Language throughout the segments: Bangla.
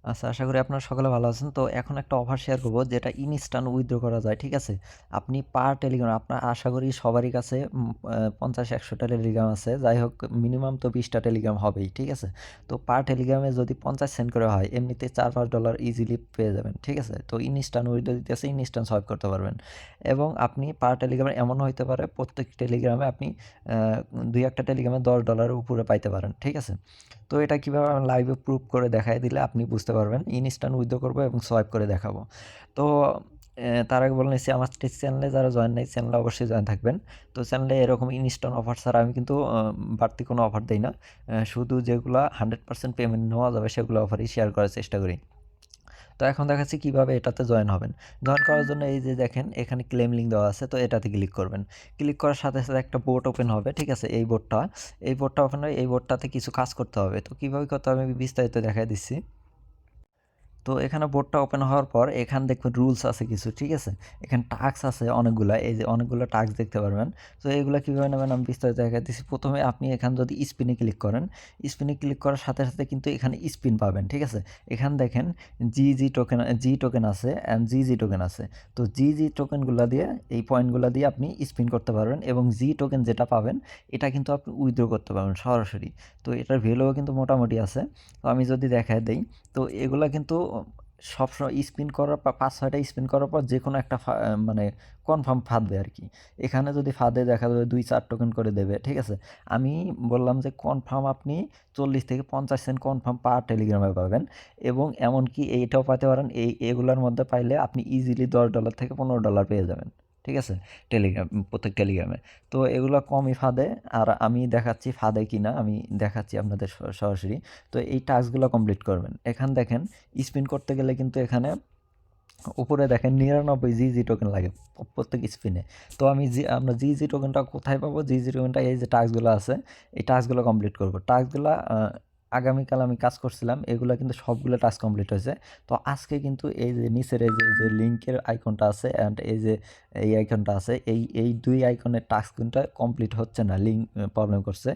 আচ্ছা, আশা করি আপনারা সকলে ভালো আছেন। তো এখন একটা অফার শেয়ার করব যেটা ইনস্ট্যান্ট উইথড্র করা যায়, ঠিক আছে? আপনি পার টেলিগ্রাম আপনার আশা করি সবারই কাছে ৫০-১০০ টা টেলিগ্রাম আছে। যাই হোক মিনিমাম তো ২০ টা টেলিগ্রাম হবেই, ঠিক আছে? তো পার টেলিগ্রামে যদি ৫০ সেন্ট করে হয় এমনিতে $৪-৫ ইজিলি পেয়ে যাবেন, ঠিক আছে? তো ইনস্ট্যান্ট উইথড্র দিতেছে, ইনস্ট্যান্ট সোয়াইপ করতে পারবেন। এবং আপনি পার টেলিগ্রামে এমনও হইতে পারে প্রত্যেক টেলিগ্রামে আপনি ২-১ টা টেলিগ্রামে $১০ উপরে পাইতে পারেন, ঠিক আছে? তো এটা কিভাবে আমি লাইভে প্রুফ করে দেখায় দিলে আপনি বুঝতে পারবেন। ইনস্ট্যান্ট উইথড্র করবো এবং সোয়াইপ করে দেখাবো। তো তার আগে বলে নিচ্ছি আমার চ্যানেলে যারা জয়েন নাই চ্যানেলে অবশ্যই জয়েন থাকবেন। তো চ্যানেলে এরকম ইনস্ট্যান্ট অফার ছাড়া আমি কিন্তু বাড়তি কোনো অফার দেই না। শুধু যেগুলা 100% পেমেন্ট নেওয়া যাবে সেগুলো অফারই শেয়ার করার চেষ্টা করি। তো এখন দেখাচ্ছি কিভাবে এটাতে জয়েন হবেন। জয়েন করার জন্য এই যে দেখেন এখানে ক্লেম লিঙ্ক দেওয়া আছে, তো এটাতে ক্লিক করবেন। ক্লিক করার সাথে সাথে একটা বোট ওপেন হবে, ঠিক আছে? এই বোটটা ওপেন হয়, এই বোটটাতে কিছু কাজ করতে হবে। তো কিভাবে করতে হবে আমি বিস্তারিত দেখায় দিচ্ছি। তো এখানে বোর্ডটা ওপেন হওয়ার পর এখানে দেখবেন রুলস আছে কিছু, ঠিক আছে? এখানে টাস্ক আছে অনেকগুলা, এই যে অনেকগুলো টাস্ক দেখতে পারবেন। তো এগুলো কীভাবে নেবেন আমি বিস্তারিত দেখাই দিচ্ছি। প্রথমে আপনি এখানে যদি স্পিনে ক্লিক করেন, স্পিনে ক্লিক করার সাথে সাথে কিন্তু এখানে স্পিন পাবেন, ঠিক আছে? এখানে দেখেন জি টোকেন আছে অ্যান্ড জি টোকেন আছে। তো জি টোকেনগুলো দিয়ে এই পয়েন্টগুলো দিয়ে আপনি স্পিন করতে পারবেন এবং জি টোকেন যেটা পাবেন এটা কিন্তু আপনি উইথড্র করতে পারবেন সরাসরি। তো এটার ভ্যালুও কিন্তু মোটামুটি আছে। তো আমি যদি দেখায় দেই, তো এগুলা কিন্তু সবসময় স্পিন করার পর ৫-৬টা স্পিন করার পর যেকোনো একটা মানে কনফার্ম ফাঁদবে আরকি। এখানে যদি ফাঁদে দেখা যাবে ২-৪ টোকেন করে দেবে, ঠিক আছে? আমি বললাম যে কনফার্ম আপনি ৪০-৫০ সেন্ট কনফার্ম পার টেলিগ্রামে পাবেন এবং এমনকি এইটাও পাইতে পারেন এগুলার মধ্যে পাইলে আপনি ইজিলি $১০ থেকে $১৫ পেয়ে যাবেন। ঠিক আছে? প্রত্যেক টেলিগ্রামে। তো এগুলো কমই ফাঁদে আর আমি দেখাচ্ছি ফাঁদে কিনা আমি দেখাচ্ছি আপনাদের সরাসরি। তো এই টাস্কগুলো কমপ্লিট করবেন। এখানে দেখেন স্পিন করতে গেলে কিন্তু এখানে উপরে দেখেন ৯৯ জি টোকেন লাগে প্রত্যেক স্পিনে। তো আমরা জি টোকেনটা কোথায় পাবো? জি টোকেনটা এই যে টাস্কগুলো আছে, এই টাস্কগুলো কমপ্লিট করব। টাস্কগুলা আগামীকাল আমি কাজ করছিলাম। এগুলা কিন্তু সবগুলো টাস্ক কমপ্লিট হয়েছে। তো আজকে কিন্তু এই যে নিচের এই যে লিঙ্কের আইকনটা আছে অ্যান্ড এই যে এই আইকনটা আছে, এই ২ আইকনের টাস্ক কিন্তু কমপ্লিট হচ্ছে না। লিঙ্ক প্রবলেম করছে।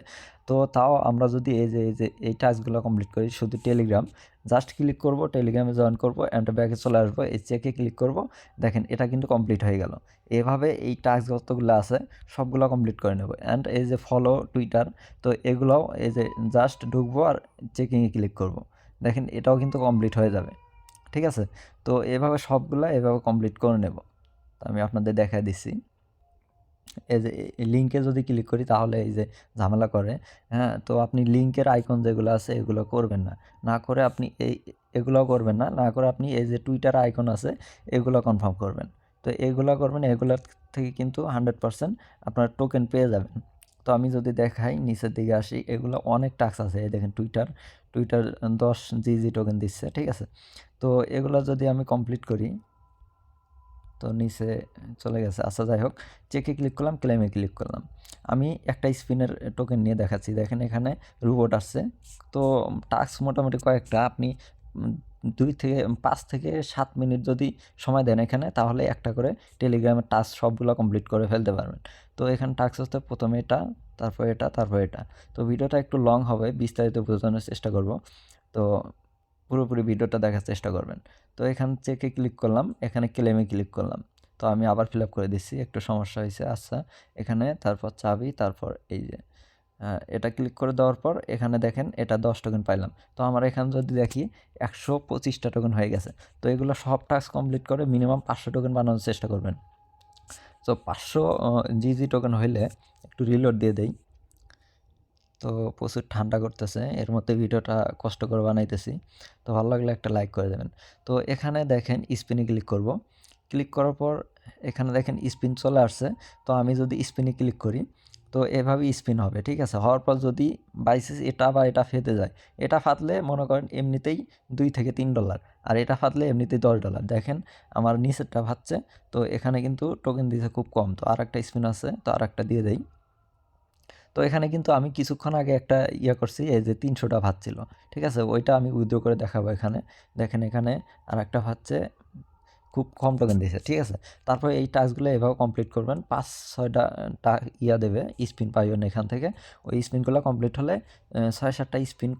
তো তাও আমরা যদি এই যে এই টাস্কগুলো কমপ্লিট করি শুধু টেলিগ্রাম জাস্ট ক্লিক করব, টেলিগ্রামে জয়েন করব, অ্যান্ড ব্যাকে চলে আসবো, এই চেকে ক্লিক করব। দেখেন এটা কিন্তু কমপ্লিট হয়ে গেল। এভাবে এই টাস্ক যতগুলো আছে সবগুলো কমপ্লিট করে নেব। অ্যান্ড এই যে ফলো টুইটার, তো এগুলোও এই যে জাস্ট ঢুকবো আর চেকিংয়ে ক্লিক করব। দেখেন এটাও কিন্তু কমপ্লিট হয়ে যাবে। ঠিক আছে? তো এভাবে কমপ্লিট করে নেব। তো আমি আপনাদের দেখায় দিচ্ছি। এই যে লিঙ্কে যদি ক্লিক করি তাহলে এই যে ঝামেলা করে, হ্যাঁ? তো আপনি লিঙ্কের আইকন যেগুলো আছে এগুলো করবেন না। না করে আপনি এগুলাও করবেন না। না করে আপনি এই যে টুইটার আইকন আছে এগুলো কনফার্ম করবেন। তো এগুলা করবেন, এগুলার থেকে কিন্তু 100% আপনার টোকেন পেয়ে যাবেন। তো আমি যদি দেখাই নিচের দিকে আসি, এগুলো অনেক টাস্ক আছে। এই দেখেন টুইটার ১০ জি টোকেন দিচ্ছে, ঠিক আছে? তো এগুলো যদি আমি কমপ্লিট করি, তো নিচে চলে গেছে। আচ্ছা যাই হোক, চেকে ক্লিক করলাম, ক্লেমে ক্লিক করলাম। আমি একটা স্পিনের টোকেন নিয়ে দেখাচ্ছি। দেখেন এখানে রোবট আসছে। তো টাস্ক মোটামুটি কয়েকটা। আপনি ২ থেকে ৫ থেকে ৭ মিনিট যদি সময় দেন এখানে, তাহলে একটা করে টেলিগ্রামের টাস্ক সবগুলো কমপ্লিট করে ফেলতে পারবেন। তো এখানে টাস্ক হচ্ছে ১ম এটা, তারপর এটা, তারপর এটা। তো ভিডিওটা একটু লং হবে, বিস্তারিত বোঝানোর চেষ্টা করব। তো পুরোপুরি ভিডিওটা দেখার চেষ্টা করবেন। তো এখান থেকে ক্লিক করলাম, এখানে ক্লেমে ক্লিক করলাম। তো আমি আবার ফিল আপ করে দিচ্ছি, একটু সমস্যা হয়েছে। আচ্ছা, এখানে তারপর চাবি, তারপর এই যে এটা ক্লিক করে দেওয়ার পর এখানে দেখেন এটা ১০ টোকেন পাইলাম। তো আমার এখানে যদি দেখি ১২৫টা টোকেন হয়ে গেছে। তো এগুলো সব টাস্ক কমপ্লিট করে মিনিমাম ৫০০ টোকেন বানানোর চেষ্টা করবেন। তো ৫০০ জি টোকেন হইলে একটু রিলোড দিয়ে দেই। তো প্রচুর ঠান্ডা করতেছে, এর মধ্যে ভিডিওটা কষ্ট করে বানাইতেছি। তো ভালো লাগলে একটা লাইক করে দেবেন। তো এখানে দেখেন স্পিনে ক্লিক করব। ক্লিক করার পর এখানে দেখেন স্পিন চলে আসছে। তো আমি যদি স্পিনে ক্লিক করি, তো এভাবেই স্পিন হবে, ঠিক আছে? হওয়ার পর যদি বাই চান্স এটা বা এটা ফেটে যায়, এটা ফাটলে মনে করেন এমনিতেই $2 থেকে $3, আর এটা ফাটলে এমনিতেই $10। দেখেন আমার নিচেরটা ফাটছে। তো এখানে কিন্তু টোকেন দিছে খুব কম। তো আরেকটা স্পিন আছে, তো আরেকটা দিয়ে দেই। তো এখানে কিন্তু আমি কিছুক্ষণ আগে একটা করছি, এই যে ৩০০টা ভাচ্ছিল। ঠিক আছে? ওইটা আমি উইথড্র করে দেখাবো এখানে। দেখেন এখানে আরেকটা ভাচ্ছে খুব কম টোকেন দিয়েছে, ঠিক আছে। তারপর এই টাস্কগুলো এভাবে কমপ্লিট করবেন, 5-6টা দেবে, স্পিন পাইবেন এখান থেকে। ওই স্পিনগুলো কমপ্লিট হলে 6-7টা স্পিন,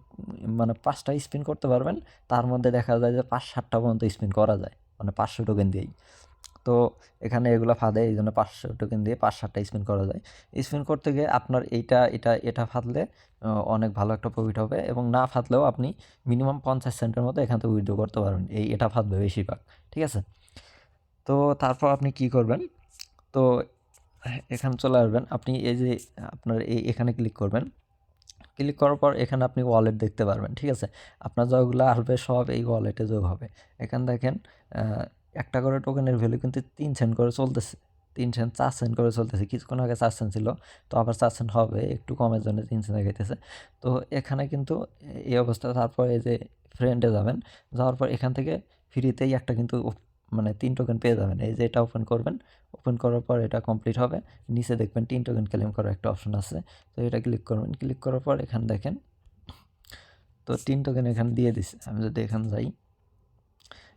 মানে 5টা স্পিন করতে পারবেন। তার মধ্যে দেখা যায় যে 5-7টা পর্যন্ত স্পিন করা যায়, মানে 500 টোকেন দিয়েই। তো এখানে এগুলো ফাঁদে, এই জন্য 500 টোকেন দিয়ে 5-7টা স্পিন করা যায়। স্পিন করতে গিয়ে আপনার এটা ফাঁদলে অনেক ভালো একটা প্রফিট হবে, এবং না ফাঁদলেও আপনি মিনিমাম 50 সেন্টের মতো এখান থেকে উইথড্র করতে পারবেন। এটা ফাঁদবে বেশিরভাগ, ঠিক আছে। তো তারপর আপনি কি করবেন, তো এখানে চলে আসবেন, আপনি এই যে আপনার এখানে ক্লিক করবেন। ক্লিক করার পর এখানে আপনি ওয়ালেট দেখতে পারবেন, ঠিক আছে। আপনার যতগুলো আসবে সব এই ওয়ালেটে যোগ হবে। এখানে দেখেন একটা করে টোকেনের ভ্যালু কিন্তু 3 সেন্ট করে চলতেছে, 3 সেন্ট 4 সেন্ট করে চলতেছে। কিছুক্ষণ আগে 4 সেন্ট ছিল, তো আবার 4 সেন্ট হবে, একটু কমের জন্য 3 সেন্ট দেখাইতেছে। তো এখানে কিন্তু এই অবস্থা। তারপর এই যে ফ্রেন্ডে যাবেন, যাওয়ার পর এখান থেকে ফ্রিতেই একটা কিন্তু মানে 3 টোকেন পেয়ে যাবেন। এই যে এটা ওপেন করবেন, ওপেন করার পর এটা কমপ্লিট হবে। নিচে দেখবেন 3 টোকেন ক্লেম করার একটা অপশন আছে, তো এটা ক্লিক করবেন। ক্লিক করার পর এখানে দেখেন, তো 3 টোকেন এখানে দিয়ে দিছে। আমি যদি এখানে যাই,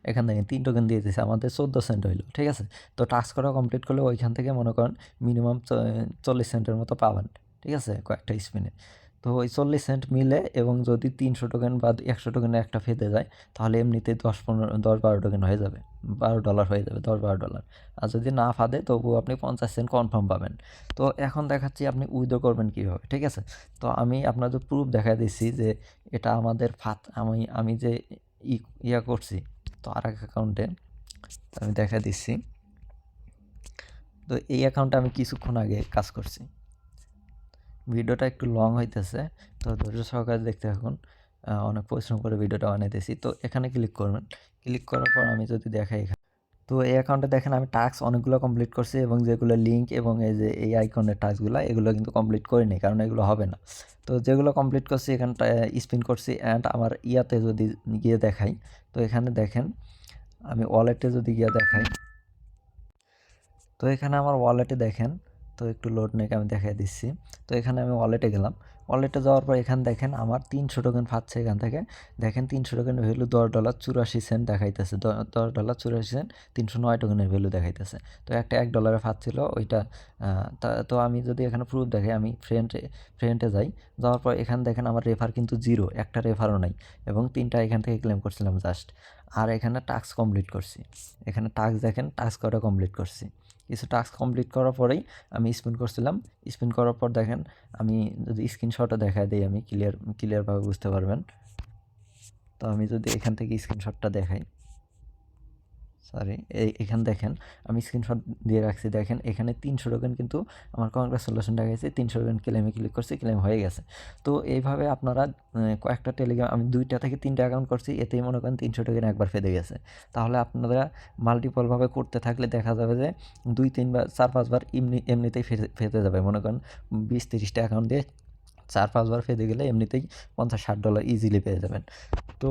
এখান থেকে 3 টোকেন দিয়ে দিছে, আমাদের 14 সেন্ট হইলো, ঠিক আছে। তো টাস্ক করা কমপ্লিট করলে ওইখান থেকে মনে করেন মিনিমাম 40 সেন্টের মতো পাবেন, ঠিক আছে, কয়েকটা স্পিনে। তো ওই 40 সেন্ট মিলে, এবং যদি 300 টোকেন বা 100 টোকেনের একটা ফেদে যায়, তাহলে এমনিতেই 10-12 টোকেন হয়ে যাবে, $12 হয়ে যাবে, $10-12। আর যদি না ফাঁদে তবুও আপনি 50 সেন্ট কনফার্ম পাবেন। তো এখন দেখাচ্ছি আপনি উইথড্র করবেন কীভাবে, ঠিক আছে। তো আমি আপনাদের প্রুফ দেখা দিচ্ছি যে এটা আমাদের আমি যে ইয়া করছি, তো আর এক অ্যাকাউন্টে আমি দেখা দিচ্ছি। তো এই অ্যাকাউন্টে আমি কিছুক্ষণ আগে কাজ করছি। ভিডিওটা একটু লং হইতেছে, তো ধৈর্য সহকারে দেখতে থাকুন। অনেক পরিশ্রম করে ভিডিওটা বানাইতেছি। তো এখানে ক্লিক করবেন। ক্লিক করার পর আমি যদি দেখাই এখানে, তো এই অ্যাকাউন্টে দেখেন আমি টাস্ক অনেকগুলো কমপ্লিট করছি, এবং যেগুলো লিঙ্ক এবং এই যে এই আইকনের টাস্কগুলো, এগুলো কিন্তু কমপ্লিট করিনি, কারণ এগুলো হবে না। তো যেগুলো কমপ্লিট করছি এখানটা স্পিন করছি। অ্যান্ড আমার ইয়াতে যদি গিয়ে দেখাই, তো এখানে দেখেন আমি ওয়ালেটে যদি গিয়ে দেখাই, তো এখানে আমার ওয়ালেটে দেখেন, তো একটু লোড নেক আমি দেখাই দিচ্ছি। তো এখানে আমি ওয়ালেটে গেলাম। ওয়ালেটে যাওয়ার পর এখানে দেখেন আমার 300 টোকেন পাচ্ছে এখান থেকে। দেখেন 300 টোকেনের ভ্যালু $10.84 দেখাইতেছে, $10.84, 309 টোকেনের ভ্যালু দেখাইতেছে। তো একটা $1 পাচ্ছিল ওইটা। তো আমি যদি এখানে প্রুফ দেখাই, আমি ফ্রেন্ডে যাই, যাওয়ার পর এখানে দেখেন আমার রেফার কিন্তু 0, একটা রেফারও নাই, এবং 3টা এখান থেকে ক্লেম করছিলাম জাস্ট। আর এখানে টাস্ক কমপ্লিট করছি, এখানে টাস্ক দেখেন, টাস্ক কটা কমপ্লিট করছি। কিছু টাস্ক কমপ্লিট করার পরেই আমি স্পিন করছিলাম। স্পিন করার পর দেখেন, আমি যদি স্ক্রিনশটও দেখায় দিই, আমি ক্লিয়ারভাবে বুঝতে পারবেন। তো আমি যদি এখান থেকে স্ক্রিনশটটা দেখাই, সরি, এখানে দেখেন আমি স্ক্রিনশট দিয়ে রাখছি। দেখেন এখানে 300 টোকেন কিন্তু আমার কংগ্রাচুলেশন দেখাইছে, 300 টোকেন ক্লেমে ক্লিক করছি, ক্লেম হয়ে গেছে। তো এইভাবে আপনারা কয়েকটা টেলিগ্রাম, আমি 2টা থেকে 3টা অ্যাকাউন্ট করছি, এতেই মনে করেন 300 টোকেন একবার ফেদে গেছে। তাহলে আপনারা মাল্টিপলভাবে করতে থাকলে দেখা যাবে যে 2-3 বার 4-5 বার এমনিতেই ফেদে যাবে। মনে করেন 20-30টা অ্যাকাউন্ট দিয়ে 4-5 বার ফেদে গেলে এমনিতেই $50-60 ইজিলি পেয়ে যাবেন। তো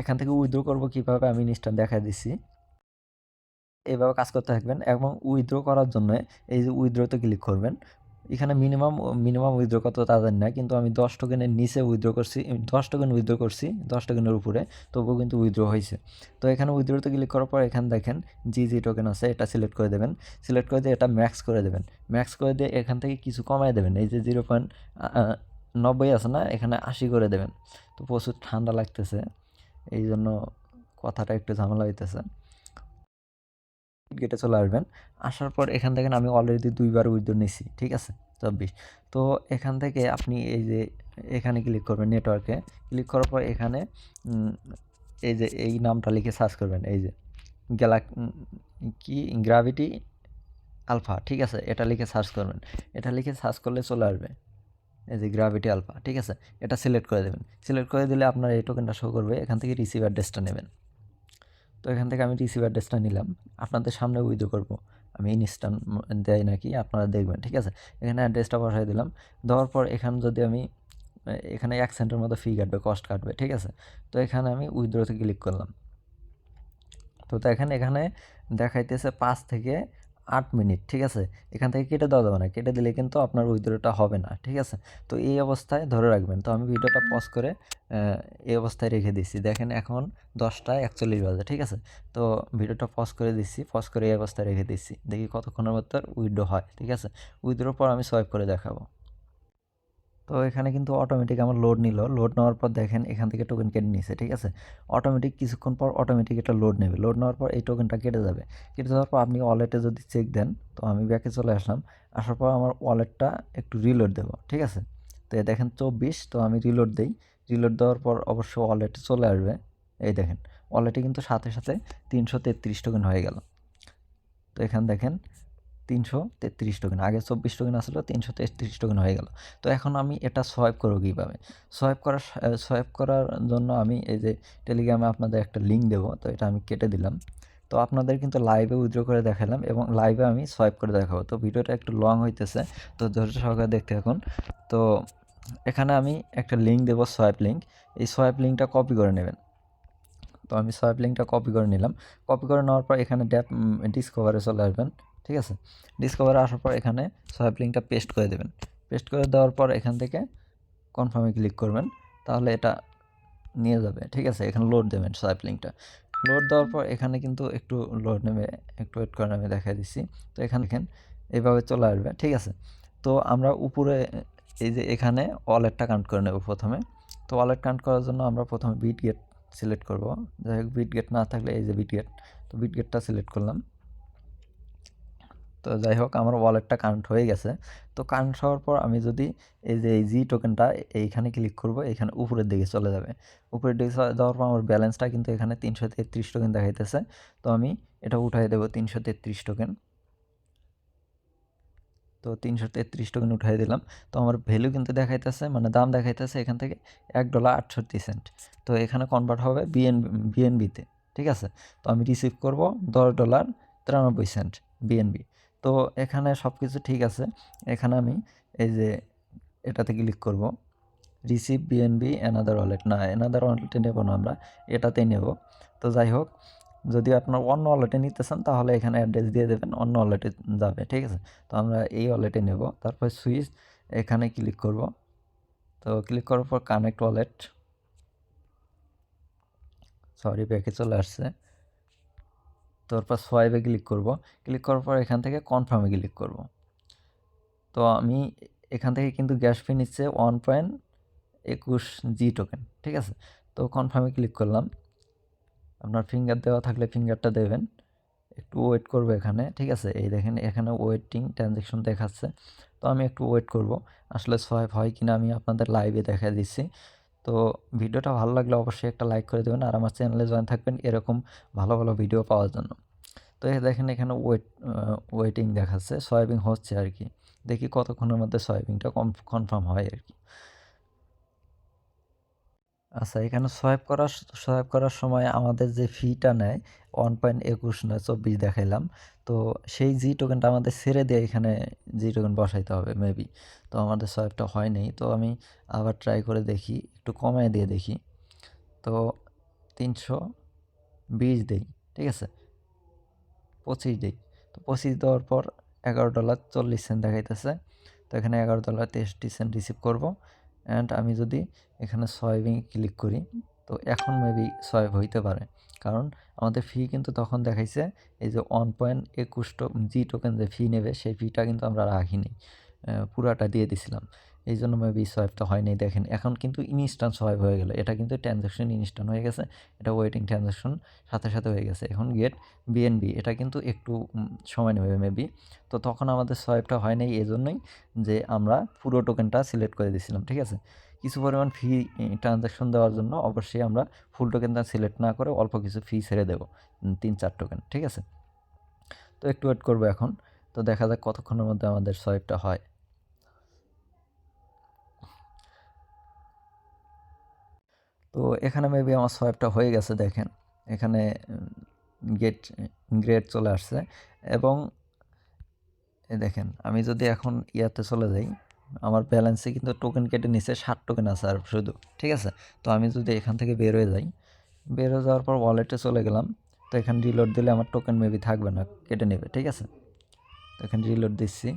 এখান থেকে উইথড্র করবো কীভাবে আমি জিনিসটা দেখাই দিচ্ছি। এভাবে কাজ করতে থাকবেন, এবং উইথড্র করার জন্য এই যে উইথড্রতে ক্লিক করবেন। এখানে মিনিমাম উইথড্র কত তা জানি না, কিন্তু আমি 10 টোকেনের নিচে উইথড্র করছি, 10 টোকেন উইথড্র করছি, 10 টোকেনের উপরে, তবুও কিন্তু উইথড্র হয়েছে। তো এখানে উইথড্রতে ক্লিক করার পর এখানে দেখেন জি টোকেন আছে, এটা সিলেক্ট করে দেবেন। সিলেক্ট করে দিয়ে এটা ম্যাক্স করে দেবেন। ম্যাক্স করে দিয়ে এখান থেকে কিছু কমায় দেবেন, এই যে 0.90 আছে না, এখানে 80 করে দেবেন। তো প্রচুর ঠান্ডা লাগতেছে, এই জন্য কথাটা একটু ঝামেলা হইতেছে। গেটে চলে আসবেন। আসার পর এখান থেকে আমি অলরেডি 2 বার উইথড্র নিছি, ঠিক আছে, 24। তো এখান থেকে আপনি এই যে এখানে ক্লিক করবেন, নেটওয়ার্কে ক্লিক করার পর এখানে এই যে এই নামটা লিখে সার্চ করবেন, এই যে কি গ্র্যাভিটি আলফা, ঠিক আছে, এটা লিখে সার্চ করবেন। এটা লিখে সার্চ করলে চলে আসবে এই যে গ্র্যাভিটি আলফা, ঠিক আছে। এটা সিলেক্ট করে দেবেন। সিলেক্ট করে দিলে আপনার এই টোকেনটা শো করবে। এখান থেকে রিসিভ অ্যাড্রেসটা নেবেন। তো এখান থেকে আমি রিসিভ অ্যাড্রেসটা নিলাম, আপনাদের সামনে উইথড্র করব। আমি ইনস্ট্যান্ট দেয় নাকি আপনারা দেখবেন, ঠিক আছে। এখানে অ্যাড্রেসটা বসাই দিলাম। দেওয়ার পর এখানে যদি আমি এখানে 1 সেন্টের মতো ফি কাটবে, কস্ট কাটবে, ঠিক আছে। তো এখানে আমি উইথড্রতে ক্লিক করলাম। তো দেখেন এখানে দেখাইতেছে 5 থেকে 8 মিনিট, ঠিক আছে? এখান থেকে কেটে দেওয়া যাবে না, কেটে দিলে কিন্তু আপনার উইথড্রটা হবে না, ঠিক আছে? তো এই অবস্থায় ধরে রাখবেন। তো আমি ভিডিওটা পজ করে এই অবস্থায় রেখে দিচ্ছি। দেখেন এখন 10টা 41 বাজে, ঠিক আছে? তো ভিডিওটা পজ করে দিচ্ছি, পজ করে এই অবস্থায় রেখে দিচ্ছি। দেখি কতক্ষণের মধ্যে উইথড্র হয়, ঠিক আছে? উইথড্রোর পর আমি সোয়াইপ করে দেখাবো। তো এখানে কিন্তু অটোমেটিক আমার লোড নিল। লোড নেওয়ার পর দেখেন এখান থেকে টোকেন কেটে নিয়েছে, ঠিক আছে? অটোমেটিক কিছুক্ষণ পর অটোমেটিক এটা লোড নেবে। লোড নেওয়ার পর এই টোকেনটা কেটে যাবে। কেটে যাওয়ার পর আপনি ওয়ালেটে যদি চেক দেন, তো আমি ব্যাকে চলে আসলাম। আসার পর আমার ওয়ালেটটা একটু রিলোড দেবো, ঠিক আছে? তো এই দেখেন 24, তো আমি রিলোড দেই। রিলোড দেওয়ার পর অবশ্য ওয়ালেটে চলে আসবে। এই দেখেন ওয়ালেটে কিন্তু সাথে সাথে 333 টোকেন হয়ে গেল। তো এখানে দেখেন 333 টোকেন, আগে 24 টোকেন আসলো, 333 টোকেন হয়ে গেল। তো এখন আমি এটা সোয়াইপ করবো কীভাবে? সোয়াইপ করার জন্য আমি এই যে টেলিগ্রামে আপনাদের একটা লিঙ্ক দেবো, তো এটা আমি কেটে দিলাম। তো আপনাদের কিন্তু লাইভে উইথড্র করে দেখালাম এবং লাইভে আমি সোয়াইপ করে দেখাবো। তো ভিডিওটা একটু লং হইতেছে, তো ধৈর্য সহকারে দেখতে থাকুন। তো এখানে আমি একটা লিঙ্ক দেবো, সোয়াইপ লিঙ্ক। এই সোয়াইপ লিঙ্কটা কপি করে নেবেন। তো আমি সোয়াইপ লিঙ্কটা কপি করে নিলাম। কপি করে নেওয়ার পর এখানে ডিসকভারে চলে আসবেন, ঠিক আছে? ডিসকভারে আসার পর এখানে সোয়াইপ লিঙ্কটা পেস্ট করে দেবেন। পেস্ট করে দেওয়ার পর এখান থেকে কনফার্মে ক্লিক করবেন, তাহলে এটা নিয়ে যাবে, ঠিক আছে? এখানে লোড দেবেন সোয়াইপ লিঙ্কটা। লোড দেওয়ার পর এখানে কিন্তু একটু লোড নেবে, একটু ওয়েট করেন, আমি দেখাই দিচ্ছি। তো এখানে দেখেন এইভাবে চলে আসবে, ঠিক আছে? তো আমরা উপরে এই যে এখানে ওয়ালেটটা কানেক্ট করে নেব প্রথমে। তো ওয়ালেট কানেক্ট করার জন্য আমরা প্রথমে বিটগেট সিলেক্ট করব। যাই হোক বিটগেট না থাকলে এই যে বিটগেট, তো বিটগেটটা সিলেক্ট করলাম। তো যাই হোক আমার ওয়ালেটটা কানেক্ট হয়ে গেছে। তো কানেক্ট হওয়ার পর আমি যদি এই যে এই জি টোকেনটা এইখানে ক্লিক করব, এখানে উপরের দিকে চলে যাবে। উপরের দিকে যাওয়ার পর আমার ব্যালেন্সটা কিন্তু এখানে 333 টোকেন দেখাইতেছে। তো আমি এটা উঠাই দেবো 333 টোকেন। তো 333 টোকেন উঠাই দিলাম। তো আমার ভ্যালু কিন্তু দেখাইতেছে, মানে দাম দেখাইতেছে এখান থেকে $1.68। তো এখানে কনভার্ট হবে বিএনবিতে, ঠিক আছে? তো আমি রিসিভ করব $10.93 বিএনবি। তো এখানে সব কিছু ঠিক আছে। এখানে আমি এই যে এটাতে ক্লিক করব, রিসিভ বিএনবি অ্যানাদার ওয়ালেট, না অ্যানাদার ওয়ালেটে নেব না, আমরা এটাতেই নেব। তো যাই হোক, যদি আপনার অন্য ওয়ালেটে নিতে চান তাহলে এখানে অ্যাড্রেস দিয়ে দেবেন, অন্য ওয়ালেটে যাবে, ঠিক আছে? তো আমরা এই ওয়ালেটে নেব। তারপর সুইচ এখানে ক্লিক করব। তো ক্লিক করার পর কানেক্ট ওয়ালেট, সরি ব্যাকে চলে আসছে। তারপর সোয়াইপে ক্লিক করব। ক্লিক করার পর এখান থেকে কনফার্মে ক্লিক করব। তো আমি এখান থেকে কিন্তু গ্যাস ফি নিচ্ছে 1.21 জি টোকেন, ঠিক আছে? তো কনফার্মে ক্লিক করলাম। আপনার ফিঙ্গার দেওয়া থাকলে ফিঙ্গারটা দেবেন। একটু ওয়েট করব এখানে, ঠিক আছে? এই দেখেন এখানে ওয়েটিং ট্রানজ্যাকশন দেখাচ্ছে। তো আমি একটু ওয়েট করব, আসলে সোয়াইপ হয় কিনা আমি আপনাদের লাইভে দেখা দিচ্ছি। তো ভিডিওটা ভালো লাগলে অবশ্যই একটা লাইক করে দেবেন, আর আমার চ্যানেলে জয়েন থাকবেন এরকম ভালো ভালো ভিডিও পাওয়ার জন্য। তো এই দেখেন এখানে ওয়েটিং দেখাচ্ছে, সোয়াইপিং হচ্ছে আর কি। দেখি কতক্ষণের মধ্যে সোয়াইপিংটা কনফার্ম হয় আর কি। আচ্ছা, এখানে সোয়াইপ করার সময় আমাদের যে ফিটা নেয় 1.21 না 24 দেখাইলাম। তো সেই জি টোকেনটা আমাদের ছেড়ে দিয়ে এখানে জি টোকেন বসাইতে হবে মেবি। তো আমাদের সোয়াইপটা হয় নাই। তো আমি আবার ট্রাই করে দেখি, একটু কমায় দিয়ে দেখি। তো 320 দেই, ঠিক আছে? 25 দেই। তো 25 দেওয়ার পর $11.40 দেখাইতেছে। তো এখানে $11.63 রিসিভ করব। অ্যান্ড আমি যদি এখানে সোয়াইপিংয়ে ক্লিক করি, তো এখন মেবি সোয়াইপ হইতে পারে। কারণ আমাদের ফি কিন্তু তখন দেখাইছে এই যে 1.21 জি টোকেন যে ফি নেবে সেই ফিটা কিন্তু আমরা রাখিনি, পুরাটা দিয়ে দিছিলাম। এই জন্য মেবি সোয়াইপটা হয়নি। দেখেন এখন কিন্তু ইনস্ট্যান্ট সোয়াইপ হয়ে গেল। এটা কিন্তু ট্রানজ্যাকশন ইনস্ট্যান্ট হয়ে গেছে। এটা ওয়েটিং ট্রানজ্যাকশন সাথে সাথে হয়ে গেছে। এখন গেট বিএনবি এটা কিন্তু একটু সময় নেবে মেবি। তো তখন আমাদের সোয়াইপটা হয় নাই এজন্যই যে আমরা পুরো টোকেনটা সিলেক্ট করে দিয়েছিলাম, ঠিক আছে? কিছু পরিমাণ ফি ট্রানজ্যাকশন দেওয়ার জন্য অবশ্যই আমরা ফুল টোকেনটা সিলেক্ট না করে অল্প কিছু ফি ছেড়ে দেবো, 3-4 টোকেন, ঠিক আছে? তো একটু ওয়েট করবো এখন। তো দেখা যাক কতক্ষণের মধ্যে আমাদের সোয়াইপটা হয়। তো এখানে মেবি আমার সোয়াইপটা হয়ে গেছে, দেখেন এখানে গেট গ্রেড চলে আসছে। এবং দেখেন আমি যদি এখন ইয়াতে চলে যাই, আমার ব্যালেন্সে কিন্তু টোকেন কেটে নিচ্ছে, 60 টোকেন আছে আর শুধু, ঠিক আছে? তো আমি যদি এখান থেকে বের হয়ে যাই, বের হয়ে যাওয়ার পর ওয়ালেটে চলে গেলাম, তো এখানে রিলোড দিলে আমার টোকেন মেবি থাকবে না, কেটে নেবে, ঠিক আছে? এখানে রিলোড দিচ্ছি।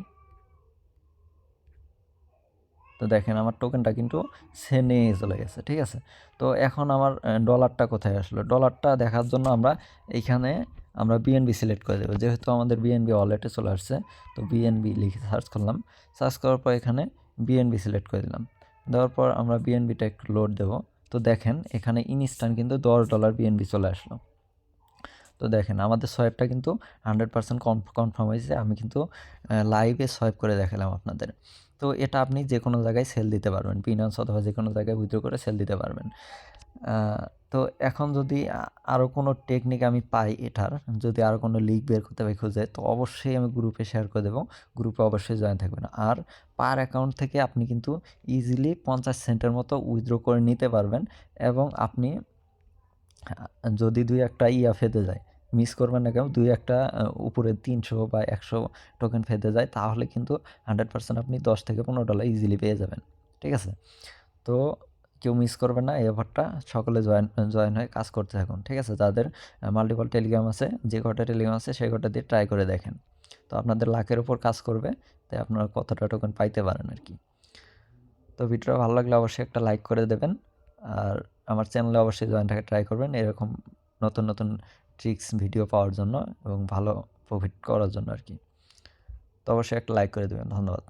তো দেখেন আমার টোকেনটা কিন্তু সেনে চলে গেছে, ঠিক আছে। তো এখন আমার ডলারটা কোথায় আসলো? ডলারটা দেখার জন্য এইখানে আমরা বিএনবি সিলেক্ট করে দেবো। যেহেতু আমাদের বিএনবি ওয়ালেটে চলে আসছে, তো বিএনবি লিখে সার্চ করলাম। সার্চ করার পর এখানে বিএনবি সিলেক্ট করে দিলাম। দেওয়ার পর আমরা বিএনবিটা একটু লোড দেবো। তো দেখেন এখানে ইনস্ট্যান্ট কিন্তু $10 বিএনবি চলে আসলো। তো দেখেন আমাদের সোয়াইপটা কিন্তু 100% কনফার্ম হয়েছে। আমি কিন্তু লাইভে সোয়াইপ করে দেখালাম আপনাদের। তো এটা আপনি যে কোনো জায়গায় সেল দিতে পারবেন, বিনান্স অথবা যে কোনো জায়গায় উইথড্র করে সেল দিতে পারবেন। তো এখন যদি আরও কোনো টেকনিক আমি পাই এটার, যদি আরও কোনো লিঙ্ক বের করতে পারি খুঁজে, তো অবশ্যই আমি গ্রুপে শেয়ার করে দেবো। গ্রুপে অবশ্যই জয়েন থাকবেন। আর পার অ্যাকাউন্ট থেকে আপনি কিন্তু ইজিলি 50 সেন্টের মতো উইথড্র করে নিতে পারবেন। এবং আপনি যদি দুই একটা ফেঁদে যায়, মিস করবেন না কেউ, দুই একটা উপরে 300 বা 100 টোকেন ফেঁদে যায়, তাহলে কিন্তু 100% আপনি $10 থেকে $15 ইজিলি পেয়ে যাবেন, ঠিক আছে। তো কেউ মিস করবেন না এই অফারটা। সকলে জয়েন হয়ে কাজ করতে থাকুন, ঠিক আছে। যাদের মাল্টিপল টেলিগ্রাম আছে, যে কটা টেলিগ্রাম আছে সেই কটা দিয়ে ট্রাই করে দেখেন। তো আপনাদের লাখের উপর কাজ করবে, তাই আপনারা কতটা টোকেন পাইতে পারেন আর কি। তো ভিডিওটা ভালো লাগলে অবশ্যই একটা লাইক করে দেবেন। আর আমার চ্যানেলে অবশ্যই জয়েন থাকা ট্রাই করবেন, এরকম নতুন নতুন ট্রিক্স ভিডিও পাওয়ার জন্য এবং ভালো প্রফিট করার জন্য আর কি। তো অবশ্যই একটা লাইক করে দেবেন। ধন্যবাদ।